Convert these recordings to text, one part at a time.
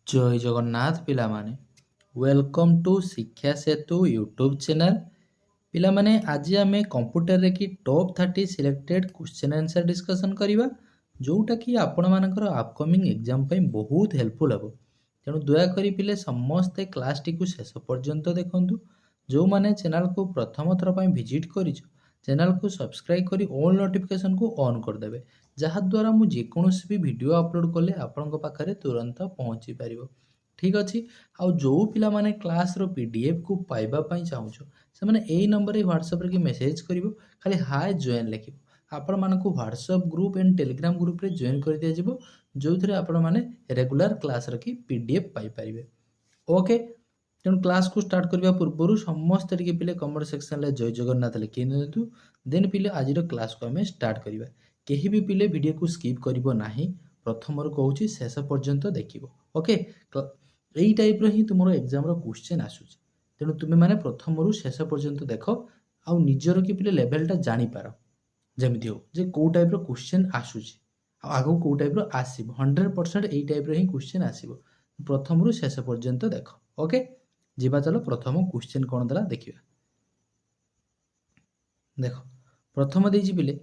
ଜୟ ଜଗନ୍ନାଥ ପିଲାମାନେ, welcome to ଶିକ୍ଷା ସେତୁ YouTube channel. ପିଲାମାନେ, ଆଜି ଆମେ କମ୍ପ୍ୟୁଟରରେ କି top 30 selected question answer discussion କରିବା, ଯେଉଁଟାକି ଆପଣମାନଙ୍କର ଆପକମିଂ ଏକ୍ଜାମ୍ ପାଇଁ ବହୁତ ହେଲ୍ପଫୁଲ୍ ହେବ। ତେଣୁ ଦୟାକରି ପିଲେ ସମସ୍ତେ କ୍ଲାସ୍ଟିକୁ ଶେଷ ପର୍ଯ୍ୟନ୍ତ ଦେଖନ୍ତୁ। ଯେଉଁମାନେ ଚ୍ୟାନେଲ୍କୁ ପ୍ରଥମ ଥର ପାଇଁ ଭିଜିଟ୍ କରିଛ, ଚ୍ୟାନେଲ୍କୁ ସବସ୍କ୍ରାଇବ୍ କରି ଅଲ୍ ନୋଟିଫିକେସନ୍କୁ ଅନ୍ କରିଦେବେ, ଯାହାଦ୍ୱାରା ମୁଁ ଯେକୌଣସି ବି ଭିଡ଼ିଓ ଅପଲୋଡ଼ କଲେ ଆପଣଙ୍କ ପାଖରେ ତୁରନ୍ତ ପହଞ୍ଚି ପାରିବ। ଠିକ୍ ଅଛି। ଆଉ ଯେଉଁ ପିଲାମାନେ କ୍ଲାସ୍ର PDFକୁ ପାଇବା ପାଇଁ ଚାହୁଁଛ, ସେମାନେ ଏଇ ନମ୍ବରରେ ହ୍ୱାଟ୍ସଆପ୍ରେ କି ମେସେଜ୍ କରିବ, ଖାଲି ହାଏ ଜଏନ୍ ଲେଖିବ। ଆପଣମାନଙ୍କୁ ହ୍ୱାଟ୍ସଆପ୍ ଗ୍ରୁପ୍ ଆଣ୍ଡ ଟେଲିଗ୍ରାମ ଗ୍ରୁପ୍ରେ ଜଏନ୍ କରିଦିଆଯିବ, ଯେଉଁଥିରେ ଆପଣମାନେ ରେଗୁଲାର କ୍ଲାସ୍ର କି PDF ପାଇପାରିବେ। ଓକେ, ତେଣୁ କ୍ଲାସ୍କୁ ଷ୍ଟାର୍ଟ କରିବା ପୂର୍ବରୁ ସମସ୍ତେ ଟିକେ ପିଲେ କମେଣ୍ଟ ସେକ୍ସନରେ ଜୟ ଜଗନ୍ନାଥ ଲେଖି ନିଅନ୍ତୁ। ଦେନ୍ ପିଲେ ଆଜିର କ୍ଲାସ୍କୁ ଆମେ ଷ୍ଟାର୍ଟ କରିବା। କେହି ବି ପିଲେ ଭିଡ଼ିଓକୁ ସ୍କିପ୍ କରିବ ନାହିଁ, ପ୍ରଥମରୁ କହୁଛି ଶେଷ ପର୍ଯ୍ୟନ୍ତ ଦେଖିବ। ଓକେ, ଏଇ ଟାଇପ୍ର ହିଁ ତୁମର ଏକ୍ଜାମ୍ର କ୍ୱେଶ୍ଚନ୍ ଆସୁଛି, ତେଣୁ ତୁମେମାନେ ପ୍ରଥମରୁ ଶେଷ ପର୍ଯ୍ୟନ୍ତ ଦେଖ, ଆଉ ନିଜର କି ପିଲେ ଲେଭେଲଟା ଜାଣିପାର। ଯେମିତି ହଉ ଯେ କେଉଁ ଟାଇପ୍ର କ୍ୱେଶ୍ଚନ୍ ଆସୁଛି ଆଉ ଆଗକୁ କେଉଁ ଟାଇପ୍ର ଆସିବ, 100% ଏଇ ଟାଇପ୍ର ହିଁ କ୍ୱେଶ୍ଚନ୍ ଆସିବ। ପ୍ରଥମରୁ ଶେଷ ପର୍ଯ୍ୟନ୍ତ ଦେଖ। ଓକେ, ଯିବା ଚାଲ ପ୍ରଥମ କ୍ୱେଶ୍ଚନ୍ କ'ଣ ଦେଲା ଦେଖିବା। ଦେଖ, ପ୍ରଥମ ଦେଇଛି ପିଲେ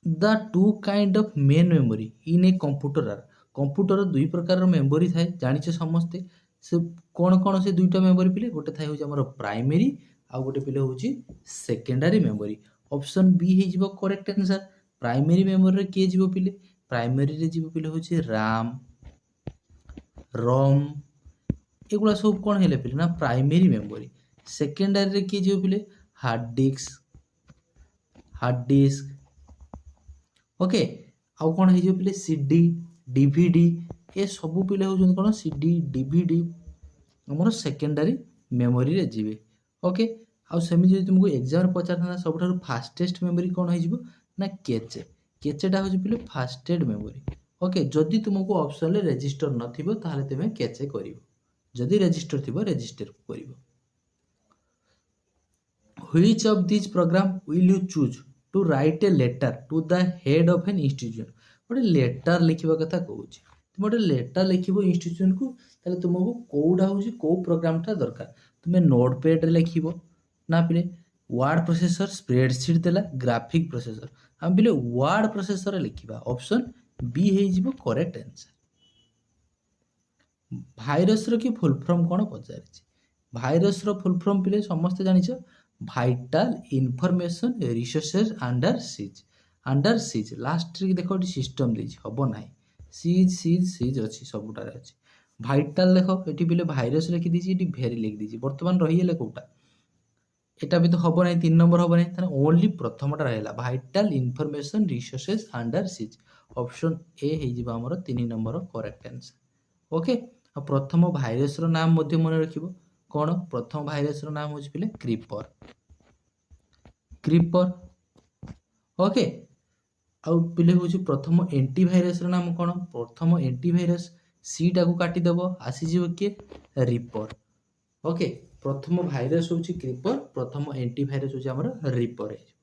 the two kind of main memory in a computer are. Computer ଦୁଇ ପ୍ରକାରର ମେମୋରି ଥାଏ, ଜାଣିଛ ସମସ୍ତେ। ସେ କ'ଣ କ'ଣ ସେ ଦୁଇଟା ମେମୋରି ପିଲେ? ଗୋଟେ ଥାଏ ହେଉଛି ଆମର ପ୍ରାଇମେରୀ, ଆଉ ଗୋଟେ ପିଲେ ହେଉଛି ସେକେଣ୍ଡାରୀ ମେମୋରି। ଅପସନ୍ ବି ହେଇଯିବ କରେକ୍ଟ ଆନ୍ସର୍। ପ୍ରାଇମେରୀ ମେମୋରିରେ କିଏ ଯିବ ପିଲେ? ପ୍ରାଇମେରୀରେ ଯିବ ପିଲେ ହେଉଛି ରାମ୍, ରମ୍, ଏଗୁଡ଼ା ସବୁ କ'ଣ ହେଲେ ପିଲେ? ନା ପ୍ରାଇମେରୀ ମେମୋରି। ସେକେଣ୍ଡାରୀରେ କିଏ ଯିବ ପିଲେ? Hard disc. ଓକେ, ଆଉ କ'ଣ ହେଇଯିବ ପିଲେ? CD, DVD, ଏସବୁ ପିଲେ ହେଉଛନ୍ତି କ'ଣ? CD, DVD ଆମର ସେକେଣ୍ଡାରୀ ମେମୋରିରେ ଯିବେ। ଓକେ, ଆଉ ସେମିତି ଯଦି ତୁମକୁ ଏକ୍ଜାମ୍ରେ ପଚାରିଥାନ୍ତା ସବୁଠାରୁ ଫାଷ୍ଟେଷ୍ଟ ମେମୋରି କ'ଣ ହେଇଯିବ? ନା କେଚେଟା ହେଉଛି ପିଲେ ଫାଷ୍ଟେଷ୍ଟ ମେମୋରି। ଓକେ, ଯଦି ତୁମକୁ ଅପସନ୍ରେ ରେଜିଷ୍ଟର ନଥିବ ତାହେଲେ ତୁମେ କେଚେ କରିବ, ଯଦି ରେଜିଷ୍ଟର ଥିବ ରେଜିଷ୍ଟର କରିବ। Which of these program will you choose to write a letter to the head of an institution? ଗୋଟେ ଲେଟର ଲେଖିବା କଥା କହୁଛି। ତୁମେ ଗୋଟେ ଲେଟର ଲେଖିବ ଇନଷ୍ଟିଚ୍ୟୁସନକୁ, ତାହେଲେ ତୁମକୁ କେଉଁଟା ହେଉଛି କେଉଁ ପ୍ରୋଗ୍ରାମଟା ଦରକାର? ତୁମେ ନୋଟ୍ ପ୍ୟାଡ଼ରେ ଲେଖିବ ନା ପିଲେ ୱାର୍ଡ଼ ପ୍ରୋସେସର? ସ୍ପ୍ରେଡସିଟ୍ ଦେଲା ଗ୍ରାଫିକ୍ ପ୍ରୋସେସର, ଆମେ ପିଲେ ୱାର୍ଡ଼ ପ୍ରୋସେସରରେ ଲେଖିବା। ଅପସନ୍ ବି ହେଇଯିବ କରେକ୍ଟ ଆନ୍ସର। ଭାଇରସର କି ଫୁଲ୍ ଫର୍ମ କ'ଣ ପଚାରିଛି? ଭାଇରସର ଫୁଲ୍ ଫର୍ମ ପିଲେ ସମସ୍ତେ ଜାଣିଛ, vital information resources under seize. ଲାଷ୍ଟରେ ଦେଖ ଏଠି ସିଷ୍ଟମ୍ ଦେଇଛି, ହେବ ନାହିଁ। ସିଜ୍ ଅଛି, ସବୁଟାରେ ଅଛି। ଭାଇଟାଲ ଦେଖ ଏଠି ପିଲେ ଭାଇରସ ଲେଖିଦେଇଛି, ଏଠି ଭେରି ଲେଖିଦେଇଛି। ବର୍ତ୍ତମାନ ରହିଗଲେ କେଉଁଟା? এটা ବି ତ ହେବ ନାହିଁ, 3 ନମ୍ବର ହେବ ନାହିଁ, ତାହେଲେ ଓନ୍ଲି ପ୍ରଥମଟା ରହିଲା, vital information resources under siege. Option A ହେଇଯିବ ଆମର 3 ନମ୍ବର କରେକ୍ଟ ଆନ୍ସର। ଓକେ, ଆଉ ପ୍ରଥମ ଭାଇରସର ନାମ ମଧ୍ୟ ମନେ ରଖିବ। କ'ଣ? ପ୍ରଥମ ଭାଇରସର ନାମ ହେଉଛି ପିଲେ କ୍ରିପର। ଓକେ, ଆଉ ପିଲେ ହେଉଛି ପ୍ରଥମ ଏଣ୍ଟିଭାଇରସର ନାମ କ'ଣ? ପ୍ରଥମ ଏଣ୍ଟିଭାଇରସ, ସିଟାକୁ କାଟିଦେବ, ଆସିଯିବ କିଏ? ରିପର। ଓକେ, ପ୍ରଥମ ଭାଇରସ ହେଉଛି କ୍ରିପର, ପ୍ରଥମ ଏଣ୍ଟିଭାଇରସ ହେଉଛି ଆମର ରିପର ହେଇଯିବ।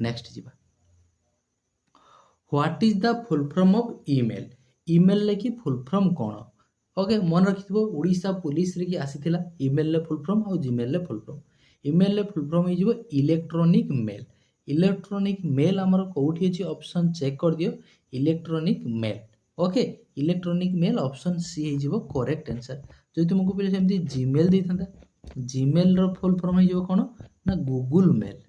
ନେକ୍ସଟ ଯିବା। What is the full form of email? ଇମେଲରେ କି ଫୁଲ୍ ଫର୍ମ କ'ଣ? ଓକେ, ମନେ ରଖିଥିବ, ଓଡ଼ିଶା ପୋଲିସରେ କି ଆସିଥିଲା ଇମେଲରେ ଫୁଲ୍ ଫର୍ମ ଆଉ ଜିମେଲରେ ଫୁଲ୍ ଫର୍ମ। ଇମେଲରେ ଫୁଲ୍ ଫର୍ମ ହେଇଯିବ ଇଲେକ୍ଟ୍ରୋନିକ୍ ମେଲ୍। ଇଲେକ୍ଟ୍ରୋନିକ୍ ମେଲ୍ ଆମର କେଉଁଠି ଅଛି? ଅପସନ୍ ଚେକ୍ କରିଦିଅ, electronic mail. Okay, electronic mail option C ହେଇଯିବ କରେକ୍ଟ ଆନ୍ସର। ଯଦି ତୁମକୁ ପିଲେ ସେମିତି ଜିମେଲ୍ ଦେଇଥାନ୍ତା, ଜିମେଲ୍ର ଫୁଲ୍ ଫର୍ମ ହେଇଯିବ କ'ଣ? ନା ଗୁଗୁଲ ମେଲ୍।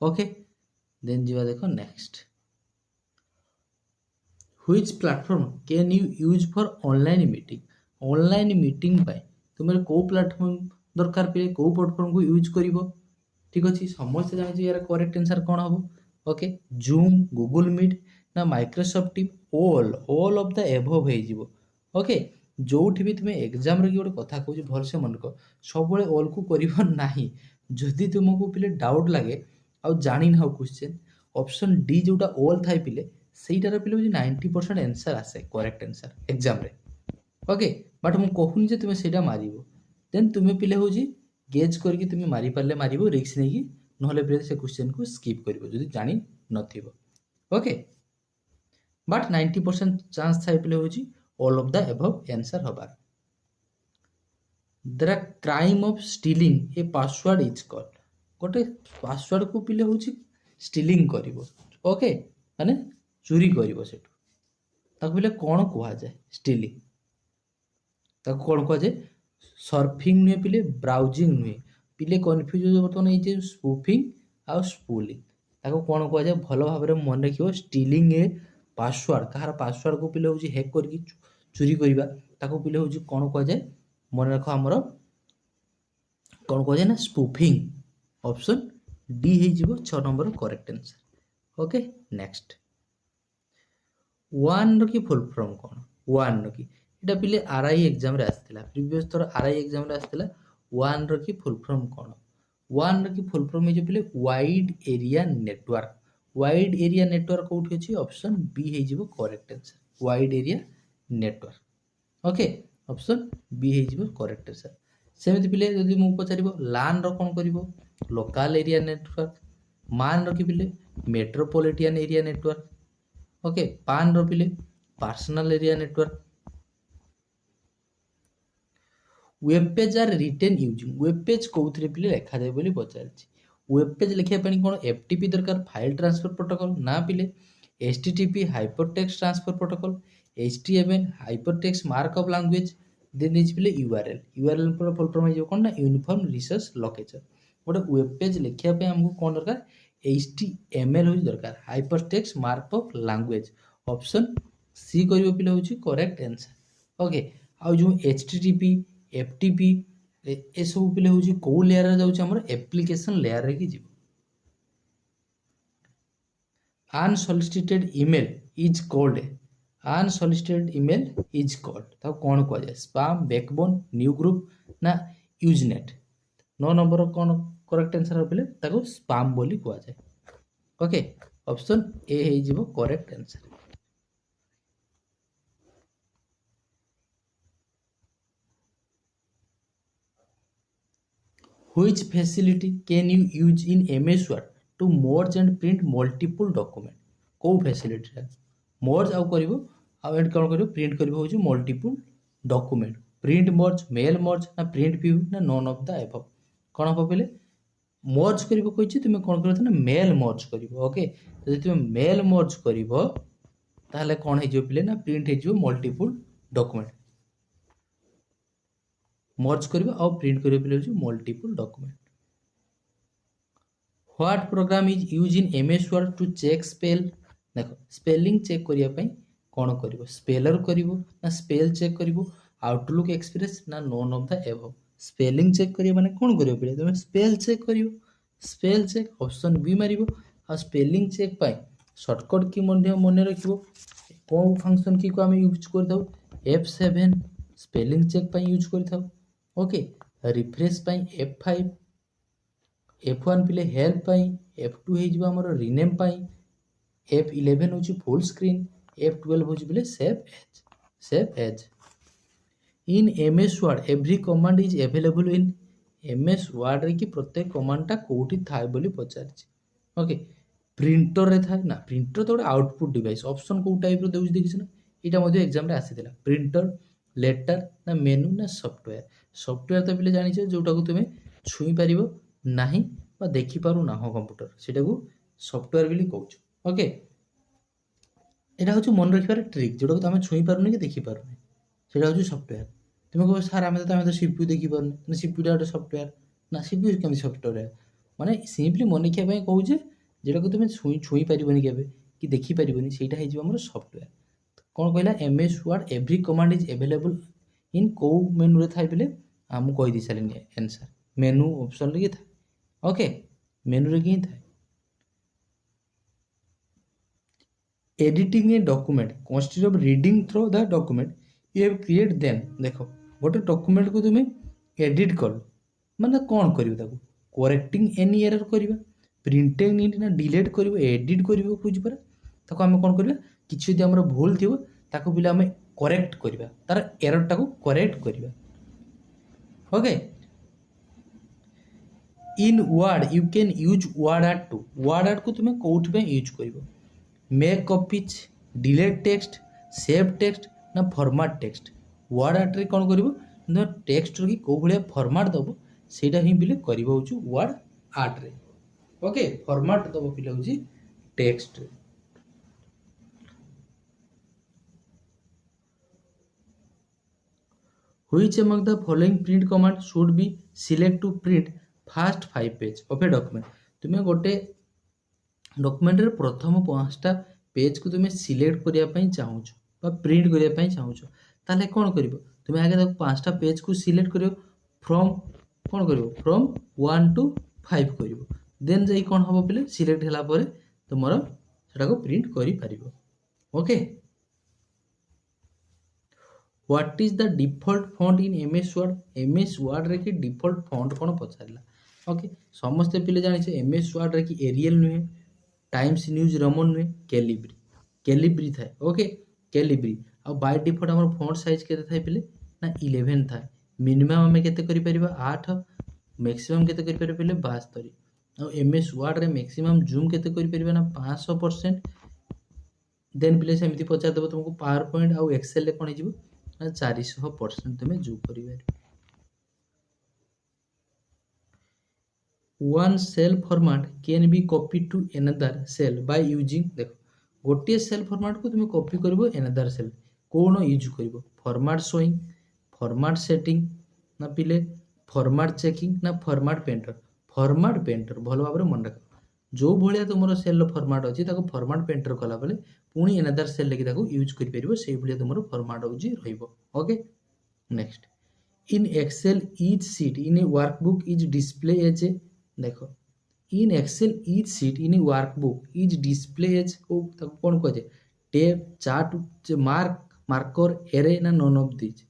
ଓକେ, ଦେନ୍ ଯିବା ଦେଖ next. Which platform can you use for online meeting? Online meeting ପାଇଁ ତୁମର କେଉଁ ପ୍ଲାଟଫର୍ମ ଦରକାର ପିଲେ? କେଉଁ ପ୍ଲାଟଫର୍ମକୁ ୟୁଜ୍ କରିବ? ଠିକ୍ ଅଛି, ସମସ୍ତେ ଜାଣିଛୁ ଏହାର କରେକ୍ଟ ଆନ୍ସର କ'ଣ ହେବ? ଓକେ, ଜୁମ୍, ଗୁଗୁଲ ମିଟ୍ ନା Microsoft Team? All of the above ହେଇଯିବ। ଓକେ, ଯେଉଁଠି ବି ତୁମେ ଏକ୍ଜାମ୍ରେ କି ଗୋଟେ କଥା କହୁଛି ଭଲସେ ମନେକର, ସବୁବେଳେ ଅଲ୍କୁ କରିବ ନାହିଁ। ଯଦି ତୁମକୁ ପିଲେ ଡାଉଟ୍ ଲାଗେ ଆଉ ଜାଣିନାହୁ କ୍ୱେଶ୍ଚନ୍, ଅପସନ୍ ଡି ଯେଉଁଟା ଅଲ୍ ଥାଏ ପିଲେ, ସେଇଟାର ପିଲେ ହେଉଛି 90% ଆନ୍ସର ଆସେ କରେକ୍ଟ ଆନ୍ସର ଏକ୍ଜାମ୍ରେ। ଓକେ, ବଟ୍ ମୁଁ କହୁନି ଯେ ତୁମେ ସେଇଟା ମାରିବ। ଦେନ୍ ତୁମେ ପିଲେ ହେଉଛି ଗେଜ୍ କରିକି ତୁମେ ମାରିପାରିଲେ ମାରିବ, ରିକ୍ସ ନେଇକି, ନହେଲେ ପିଲେ ସେ କ୍ୱେଶ୍ଚନ୍କୁ ସ୍କିପ୍ କରିବ ଯଦି ଜାଣି ନଥିବ। ଓକେ, बट 90% चांस थाए पिले होची all of the above answer हबार। The crime of stealing a password is called. गोटे पासवर्ड को पिले होची स्टीलिंग करिवो, ओके माने चोरी करिवो सेठू, ताको पिले कोन कुहा जाय स्टीलिंग, ताको कोन कुहा जाय सर्फिंग नुहे पिले ब्राउजिंग नुहे पिले कन्फ्यूज हो बर्तमान ये जे स्पूफिंग आ स्पूलिंग ताको कोन कुहा जाय भलो भाबरे मन रखियो stealing a password Kahar password को पिले होची हैक करके चोरी करिबा ताको पिले होची कोन कुहा जाय मन रखो हमरो कोन कुहा जाय ना स्पूफिंग। ऑप्शन डी हे जिवो 6 number correct answer. Okay next वन रो की फुल फॉर्म कोन वन रो की एटा पिले आरआई एग्जाम रे आस्थिला प्रीवियस थोर आरआई एग्जाम रे आस्थिला वन रो की फुल फॉर्म कोन वन रो की फुल फॉर्म हे जे पिले wide area network. Wide area network कोठी अछि ऑप्शन बी हे जिवो correct answer wide area network. Okay option B हे जिवो करेक्ट आंसर। सेमिति पिले जदि मु पचारिबो लान रो कोन करिवो लोकल एरिया नेटवर्क मान रो की पिले metropolitan area network okay PAN रो पिले personal area network. Web page are written using web page कोउथरे पिले लिखा जाय बोली पचारछि वेब पेज लिखिया पनी कोन एफटीपी दरकार फाइल ट्रांसफर प्रोटोकॉल ना पिले HTTP hypertext transfer protocol HTML hypertext markup language then is पिले यूआरएल यूआरएल पर फुल फॉर्म हे कोन ना यूनिफॉर्म रिसोर्स लोकेटर। गोटे वेब पेज लिखिया पे हमको कोन दरकार एचटीएमएल हो दरकार हाइपरटेक्स्ट मार्कअप लैंग्वेज ऑप्शन सी करिवो पिले होची करेक्ट आंसर। ओके आ जो एचटीटीपी एफटीपी ए सब पिले होची को लेयर रे जाउची हमर एप्लीकेशन लेयर रे की जीव। Unsolicited email is called unsolicited email is called ता कोन को जाय स्पैम बैकबोन न्यू ग्रुप ना यूजनेट 9 नंबर कोन करेक्ट आंसर पिले ताको स्पैम बोली को जाय। ओके ऑप्शन ए हे जीवो correct answer. Which facility can you use in MS Word to merge and print multiple document? को facility रे merge आउ करिवो आउ एड कोन करिवो प्रिंट करिवो होची मल्टीपल डॉक्यूमेंट प्रिंट मर्ज मेल मर्ज ना प्रिंट व्यू ना नॉन ऑफ द एबव कोन हो पहिले मर्ज करिवो कहिछि तुमे कोन करथि ना मेल मर्ज करिवो। ओके जदि तुमे मेल मर्ज करिवो ताहले कोन हे जो पिले ना प्रिंट हे जो मल्टीपल डॉक्यूमेंट मर्ज करिवो आउ प्रिंट करिवो पिले होची multiple document. What program is use in MS Word to check spell देखो स्पेलिंग चेक करिया पई कोन करिवो स्पेलर करिवो ना स्पेल चेक करिवो आउटलुक एक्सप्रेस ना none of the above spelling check करिया माने कोन करिवो पिले तुमे स्पेल चेक करिवो स्पेल चेक ऑप्शन बी मारिवो आ स्पेलिंग चेक पई शॉर्टकट की मने रखिवो को फंक्शन की को हम यूज करथाउ F7 स्पेलिंग चेक पई यूज करथाउ। ओके रिफ्रेश पई F5 F1 पिले हेल्प पई F2 हे जिवो हमर रीनेम पई F11 होची फुल स्क्रीन F12 होची पिले save as. In MS Word every command is available in MS Word रे की प्रत्येक कमांड ता कोठी थाय बोली पचारछि। ओके प्रिंटर रे थाय ना प्रिंटर तो आउटपुट डिवाइस ऑप्शन को टाइप रो देउछ देखिछ ना एटा मध्ये एग्जाम रे आसीथिला प्रिंटर लेटर ना मेनू ना सॉफ्टवेयर सॉफ्टवेयर तो पिले जानि छ जोटा को तुमे छुई परिबो नाही बा देखि पारु ना हो कंप्यूटर सेटा को सॉफ्टवेयर बिली कहउछ। ओके एटा होछ मन रखिबार ट्रिक जोटा को हम छुई पारुनी कि देखि पारुनी सेटा होछ सॉफ्टवेयर। तुमे को सर आमे तो सीपीयू देखि पारुनी ना सीपीयू टा सॉफ्टवेयर ना सीपीयू केम सॉफ्टवेयर माने सिंपली मन रखिया पई कहउछ जेटा को तुमे छुई पारिबोनी केबे कि देखि पारिबोनी सेटा हे जिवो हमर सॉफ्टवेयर। कोन कहला MS Word every command is available in को मेनू रे थाय बिले हम कहि दी सालिनी आंसर मेनू ऑप्शन रे था। ओके मेनू रे की था editing a document consist of reading through the document you have create then देखो गोटे डॉक्यूमेंट को तुमे एडिट कर माने कोन करिवो ताको करेक्टिंग एनी एरर करिवो प्रिंटिंग नीड ना डिलीट करिवो एडिट करिवो कुछ पर ताको हम कोन करिवो किछि यदि हमर भूल थिवो ताको बिले हम करेक्ट करिवो तार एरर टाको करेक्ट करिवो। Okay in Word you can use Word Art to Word Art को तुमे कोठ पे यूज करिवो make copies delete text, save text ना फॉर्मेट टेक्स्ट। वर्ड आर्ट रे कौन करिवो ना टेक्स्ट रो की को भलिया फॉर्मेट दबो सेटा ही बिले करिवो होछु वर्ड आर्ट रे। ओके फॉर्मेट दबो पिले होछि टेक्स्ट रे। Which among the following print command should be select to print first 5 page of a document? तुम्हें गोटे डॉक्यूमेंट रे प्रथम 5टा पेज को तुम्हें सिलेक्ट करिया पई चाहूछ बा प्रिंट करिया पई चाहूछ ताले कोन करिवो तुम्हें आगे देखो 5टा पेज को सिलेक्ट करियो फ्रॉम कोन करिवो फ्रॉम 1 to 5 करिवो देन जाई कोन हबो पिले सिलेक्ट हला परे तुमरो सेटा को प्रिंट करि परिवो। Okay what is the default font in MS Word? MS Word रे की डिफॉल्ट फॉन्ट कोन पचारला। ओके समस्त पिले जानि छे एमएस वर्ड रे की एरियल नुहे, टाइम्स न्यूज रोमन नुहे, कैलिब्री कैलिब्री थाए। ओके कैलिब्री आ बाय डिफॉल्ट हमर फॉन्ट साइज केते थाए पिले ना 11 थाए। मिनिमम हमें केते करि परिबा 8, मैक्सिमम केते करि परिबा पिले 72। आ एमएस वर्ड रे मैक्सिमम जूम केते करि परिबा ना 500%। देन पिले सेमती पचार देबो तुमको पावर पॉइंट आ एक्सेल रे कोन हिजिबो ना 400% तुमे जूम करि परिबो। one cell format can be copied to another cell by using देखो गोटे सेल फॉर्मेट को तुम कॉपी करबो another cell कोन यूज करबो फॉर्मेट शोइंग, फॉर्मेट सेटिंग ना पिले फॉर्मेट चेकिंग ना फॉर्मेट पेंटर। फॉर्मेट पेंटर भलो भाबरे मन रख जो भलिया तुमरो सेल रो फॉर्मेट अछि ताको फॉर्मेट पेंटर कला बेले पुनी another cell लेके ताको यूज करि परिबो सेही भलिया तुमरो फॉर्मेट होजी रहइबो। Okay next in Excel each sheet in a workbook is display as a देखो in Excel each sheet in a workbook is display as को ताको कोन कहजे टेब चार्ट मार्क मार्कर एरे ना नन ऑफ दिस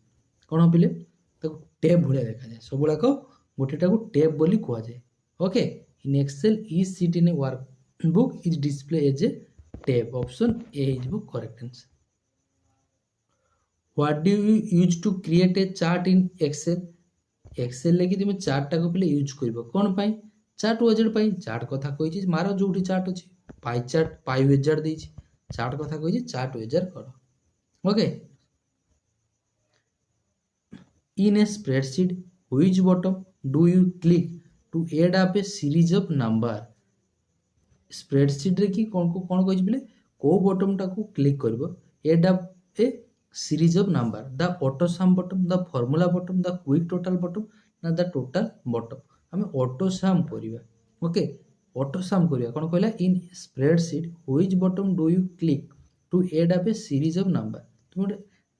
कोन पिले ताको टेब भलिया देखा जाय सबुला को गोटेटा को टेब बोली कहवा जाय। Okay in Excel each sheet in a workbook is display as a tab option A इज बो correct answer. What do you use to create a chart in Excel? Excel लेकी तुम चार्ट टाको पिले यूज करबो कोन पाई चार्ट विजार्ड पाई चार्ट कथा कहिछि मारो जोठी चार्ट अछि पाई चार्ट पाई विजार्ड देछि चार्ट कथा कहिछि चार्ट विजार्ड करो। Okay in a spreadsheet which button do you click to add up a series of number? Spreadsheet रे की कोन कहिछि पिले को बटन टाको क्लिक करबो add up A series of number the auto sum bottom the formula bottom the quick total bottom ना the total bottom हमें auto sum करिवा। Okay auto sum करिवा कोन कहला in spreadsheet which bottom do you click to add up a series of number तुम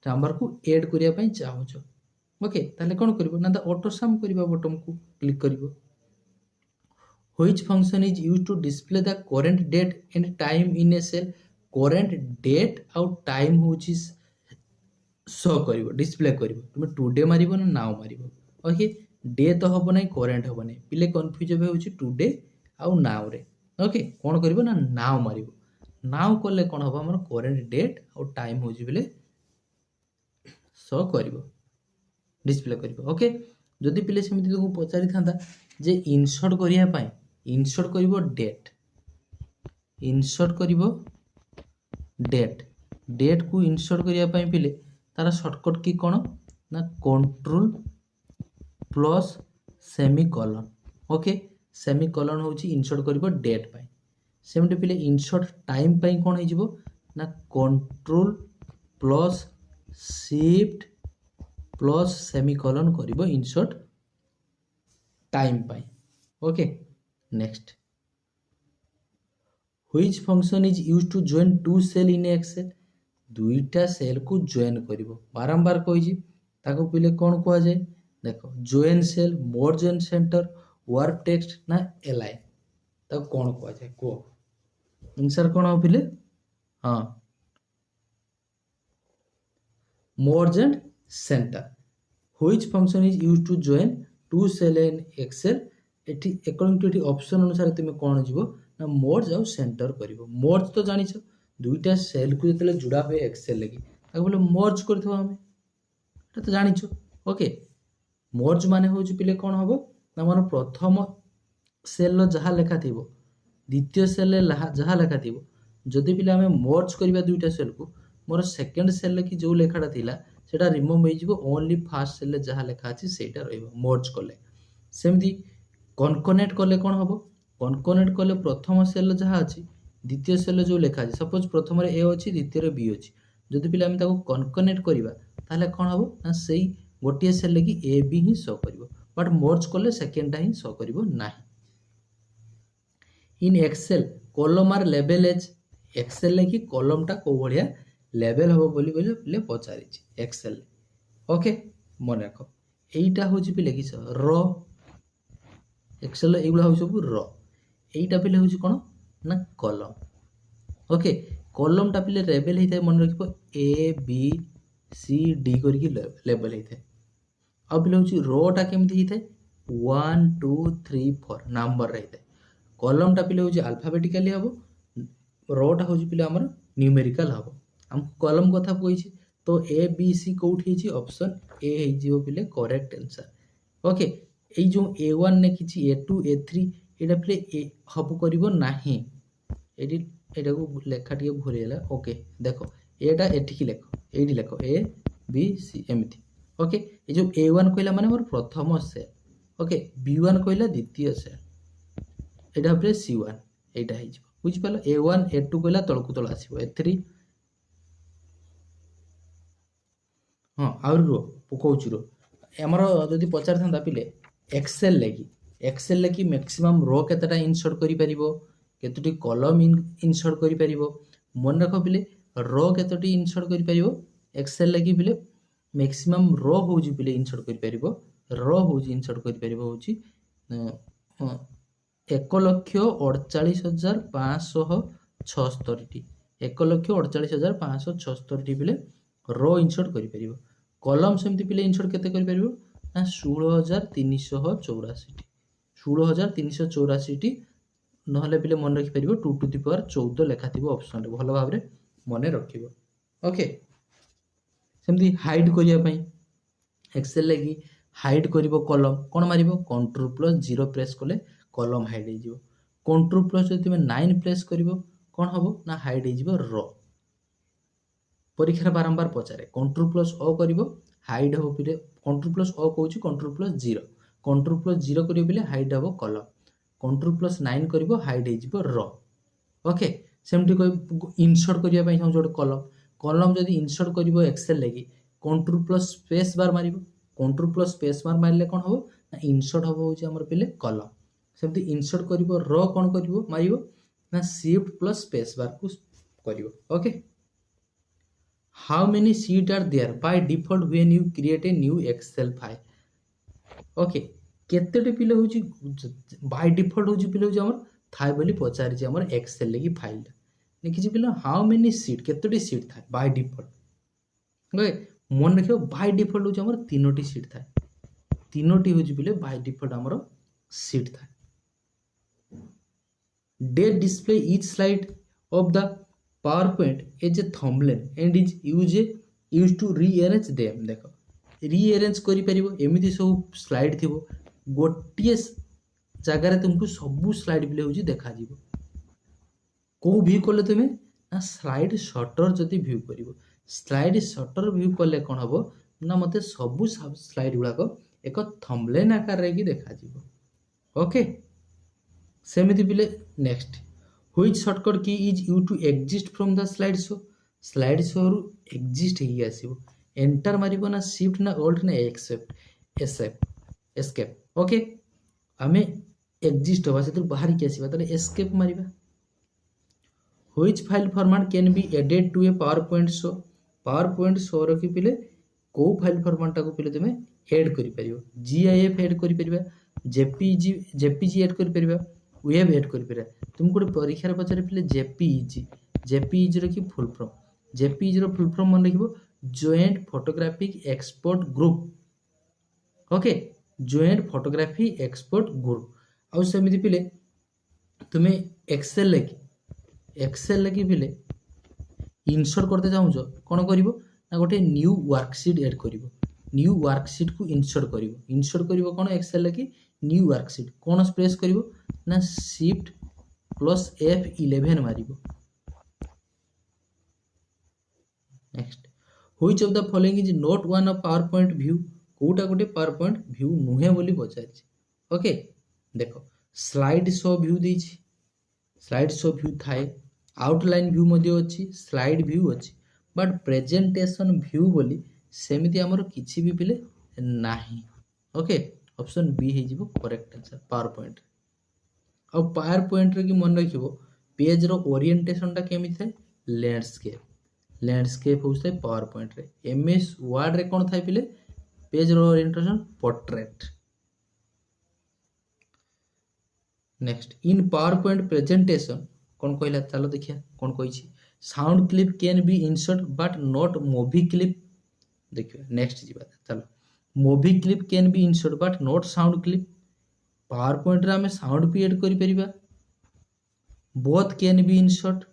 number को add करिया पई चाहूछ। ओके ताले कोन करबो ना the auto sum करिवा बटन को click करिवो। which function is used to display the current date and time in a cell? current date आउ time होची शो करिवो डिस्प्ले करिवो तुम टुडे मारिवो ना नाउ मारिवो। ओके डे तो हबो नै करेंट हबो नै पिले कंफ्यूज होबे होची टुडे आउ नाउ रे। ओके कोन करिवो ना नाउ मारिवो नाउ करले कोन हबो हमर करेंट डेट आउ टाइम होची बिले शो करिवो डिस्प्ले करिवो। ओके जदि पिले सेमिति तुमको पचारि थांदा जे इंसर्ट करिया पई इंसर्ट करिवो डेट इंसर्ट करिवो डेट डेट को इंसर्ट करिया पई पिले तारा शॉर्टकट की कोन ना control plus semicolon. Okay semicolon होची इंसर्ट करिवो डेट पई सेमटे पिले इंसर्ट टाइम पई कोन हे जिवो ना control plus shift plus semicolon करिवो इंसर्ट टाइम पई। Okay next which function is used to join two cell in Excel? दुईटा सेल को जॉइन करिवो बारंबार कहिछि ताको पिले कोन कहवा जाय देखो जॉइन सेल मोर जॉइन सेंटर वर्क टेक्स्ट ना एलाइन ताको कोन कहवा जाय को आंसर कोन हो पिले हां मोर join centre. Which function is used to join two cell in Excel? एठी अकॉर्डिंग टू एठी ऑप्शन अनुसार तुमे कोन जिवो ना मोर्ज आउ सेंटर करिवो। मोर्ज तो जानिछो दुईटा सेल को जतले जुड़ा हुए एक्सेल लगी ताको बोले मर्ज करथो हमें एटा तो जानिछो। ओके मर्ज माने होची पिले कोन हबो ना मन प्रथम सेल लो जहा लेखा थिबो द्वितीय सेल ले जहा लेखा थिबो जदि पिले आम मर्ज करवा दुईटा सेल को मोर सेकेंड सेल कि जो लेखाटा थिला सेटा रिमूव हो ओनली फास्ट सेल जहाँ लेखा अच्छी सेटा मर्ज कले सेमती कनकनेक्ट कले कौन हम कनकनेक्ट कले प्रथम सेल जहाँ अच्छी द्वितीय सेल जो लेखा अच्छे सपोज प्रथम ए अच्छी द्वितीय बी अच्छी जदि पिले आम कनकनेक्ट करवा ताहले कौन हम ना से गोटे सेल कि ए बी ही शो कर बट मर्ज कले सेकेंडटा ही शो कर ना इन एक्सेल कॉलम आर लेवल एज एक्सेल कि कॉलमटा कौ भाया लेवल हम बोले पचारि एक्सेल ओके मन रख यहीटा हूँ पिले किस र एक्सेल एगुला हूँ सब र यहीटा पिले हूँ कौन ना कॉलम ओके कॉलमटा पिले लेवल होता है मन रख ए बी सी डी करके लेवल होता है आ पिले हूँ रोटा केमती होता है 1 2 3 4 नंबर रही है कॉलमटा पिले हूँ अल्फाबेटिकली हम रोटा हूँ पिले आमर न्यूमेरिकल हम आमको कॉलम कथा कही तो A B C कौटी option A हो पिले करेक्ट आंसर ओके ये जो A1 लिखी A2 A3 यहाँ पिले हम करना को लेखा टे भूलगला ओके देख एटा एठिकी लेख ये लेख ए बी सी एमती ओके ये जो A1 कहला माने मोर प्रथम सेल ओके B1 कहला द्वितीय सेल यहाँ पे C1 यहाँ बुझिपाल A1 A2 कहला तलकू तल आसो A3 हाँ आउर रो पकाउची रो आमर जदि पचार था पिले एक्सेल लेखि मैक्सिमम रो केतेटा इनसर्ट करि परिबो केतोटी कॉलम इनसर्ट करि परिबो मन रख पिले रो केतोटी इनसर्ट करि परिबो एक्सेल लेखि पिले मैक्सिमम रो होउची पिले इनसर्ट करि परिबो रो होउची इनसर्ट करि परिबो होउची 1,48,576 1,48,576 पिले रो इनसर्ट करि परिबो कॉलम सेमती पिले इनसर्ट केते करि परिबो ना 16,384 16,384 नहले पिले मन रखि परिबो 2 टू द पावर 14 लेखा थिबो ऑप्शन रे भलो भाबरे मने रखिबो ओके सेमती हाइड करिया पई एक्सेल लगी हाइड करिबो कॉलम कोन मारिबो कंट्रोल प्लस 0 प्रेस कले कॉलम हाइड हो जिवो कंट्रोल प्लस जदि तुमे 9 प्रेस करिबो कोन हबो ना हाइड हो जिवो रो परीक्षा बारंबार पचारे कंट्रोल प्लस ओ करिबो हाइड हो पिले कंट्रोल प्लस ओ कहूँ कंट्रोल प्लस 0 करियो पिले हाइड हबो कॉलम कंट्रोल प्लस 9 करिबो हाइड हो जिवो रो ओके सेमटी कोई इनसर्ट करिया पई जोड कॉलम जदि इनसर्ट करिबो एक्सेल लगी कंट्रोल प्लस स्पेस बार मारिबो कंट्रोल प्लस स्पेस बार मारले कोन हबो ना इनसर्ट हबो होची हमर पिले कॉलम सेमती इनसर्ट करिबो रो कोन करिबो मारिबो ना शिफ्ट प्लस स्पेस बार को करिबो okay how many sheet are there by default when you create a new excel file okay केतेटे पिले होची बाय डिफॉल्ट होची पिले होची हमर थाय बोली पचारि जे हमर एक्सेल लगी फाइल लिखि पिले हाउ मेनी सीट केतेटी सीट थाय बाय डिफॉल्ट ओके मन रखियो बाय डिफॉल्ट होची हमर तीनोटी सीट थाय तीनोटी होची पिले बाय डिफॉल्ट हमर सीट थाय did display each slide of the PowerPoint as a thumbnail and is used to rearrange them देखो rearrange करि परिबो एमिति सब स्लाइड थिबो गोटिए जगह तुमको सबू स्लाइड बिले होची देखा जीवो को व्यू कले तुमे ना स्लाइड शटर जदि व्यू करिवो स्लाइड शटर व्यू कले कोन हबो ना मते सबू स्लाइड गुडा को एक थंबनेल आकार रे की देखा जीवो ओके सेमिति बिले next which shortcut key is यू to exist from the slide show रु एग्जिस्ट ही आसीबो एंटर मारिबो ना शिफ्ट ना ऑल्ट ना एस्केप ओके आमे एग्जिस्ट होबा से बाहर की आसीबा तले एस्केप मारिबा which file format can be added to a PowerPoint show रखि पिले को फाइल फॉर्मेट को पिले तुमे ऐड करि परिबो जीआईएफ ऐड करि परिबा जेपीजी ऐड करि परिबा वेब ऐड करि परिबा तुमको परीक्षा रे पचारे पिले जेपीजी रो की फुल फॉर्म जेपीजी रो फुल फॉर्म मन लिखिबो joint photographic export group okay joint photography export group आ सेमिति पिले तुमे एक्सेल लगी पिले इंसर्ट करते चाहूछ कोन करिवो ना गोटे न्यू वर्कशीट ऐड करिवो न्यू वर्कशीट को इंसर्ट करिवो कोन एक्सेल लगी न्यू वर्कशीट कोन प्रेस करिवो ना शिफ्ट प्लस F11 मारिबो next which of the following is not one of PowerPoint view कोटा गोटे पावर पॉइंट व्यू नुहे बोली पचार ओके देख स्लाइड शो व्यू देछि स्लाइड शो व्यू थाए आउटलाइन व्यू मध्य अच्छी स्लाइड व्यू अच्छी बट प्रेजेंटेशन व्यू बोली सेमिति आमर किछि भी पिले नाही ओके ऑप्शन बी हे जिवो करेक्ट आंसर पावर पॉइंट आ पावर पॉइंट रे कि मन रखिबो पेज रो ओरिएंटेशन टा केमि थाए लैंडस्केप होउछ पावर पॉइंट रे एमएस वर्ड रे कोन थाए पिले पेज रो orientation portrait next in PowerPoint presentation कौन कहला चलो देखिए कौन कही sound clip can be insert but not movie clip देखिए नेक्स्ट जी चलो movie clip can be insert but not sound clip PowerPoint रे हमें साउंड भी ऐड करि परिबा बोथ कैन बी इंसर्ट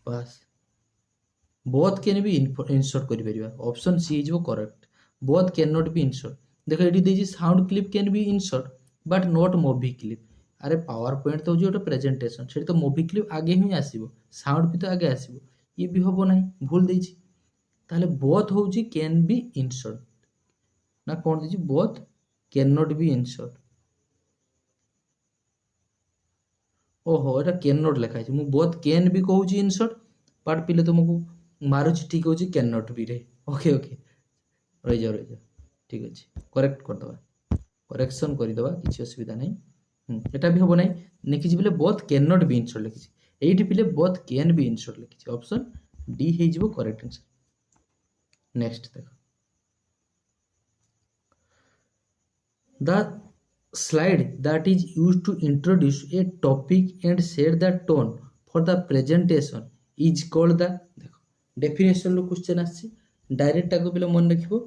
बस बोथ कैन बी इंसर्ट करि परिबा option C is correct both can not be insert देखो एडी देजी sound clip can be insert but not movie clip अरे पावर पॉइंट तो जो प्रेजेंटेशन से तो मूवी क्लिप आगे ही आसीबो साउंड भी तो आगे आसीबो ये भी होबो नहीं भूल देछि ताले बोथ होउची कैन बी इंसर्ट ना कोन देछि both can not be insert ओहो एटा कैन नॉट लिखा है मु बोथ कैन बी कहूची इंसर्ट बट पिले तुमको मारुची ठीक होची कैन नॉट बी रे ओके ओके रह जाओ ठीक अछि करेक्ट कर दबा करेक्शन कर दबा किछि असुविधा नहीं এটা भी हम ना लिखी बोले both can not be insert लिखी ये पिले बोथ कैन बी इंसर्ट लिखी ऑप्शन डी हो करेक्ट आंसर नेक्स्ट देख the slide that is used to introduce a topic and set the tone for the presentation is called the देखो definition रो question आछि direct टाको पिले मन रखिबो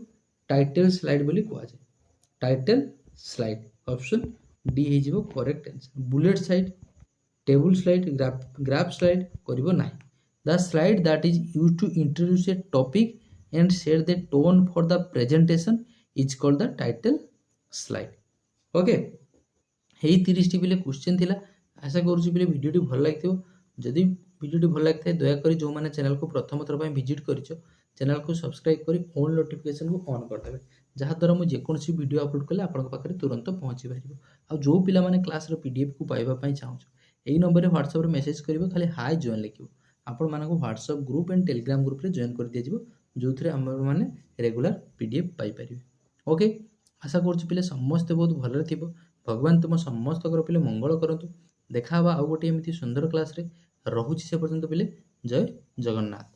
टाइटल स्लाइड बोली कहआ जाय टाइटल स्लाइड ऑप्शन डी हो correct answer bullet slide table slide graph slide करिवो नाही the slide that is used to introduce a topic and set the tone for the presentation is called the title slide okay हेई 30 टी पिले question थिला आशा करूची पिले video भल लागिथिबो जदि वीडियो भल लागिथाय दया करी जो माने चैनल को प्रथम थर पय विजिट करिछो चैनल को सब्सक्राइब करी ऑन नोटिफिकेशन को ऑन कर देबे जहाँ द्वारा मुझे जेकोसी वीडियो अपलोड कले आपन पाखे तुरंत पहुँची पार आ जो पिला माने क्लास रो पीडीएफ को पाइबा चाहूँ यही नंबर में व्हाट्सएप रे मेसेज करिवो खाली हाय जॉइन लिखिवो आपण मानको WhatsApp group and Telegram group रे जॉइन कर दिया जिवो जो थरे हम माने रेगुलर पीडीएफ पाई परिबे ओके आशा करूछु पिले समस्त बहुत भलरे थिबो भगवान तुम समस्त पिले मंगल करंतु देखा आ गोटे एमती सुंदर क्लास रे रहुछि से पर्यंत पिले जय जगन्नाथ।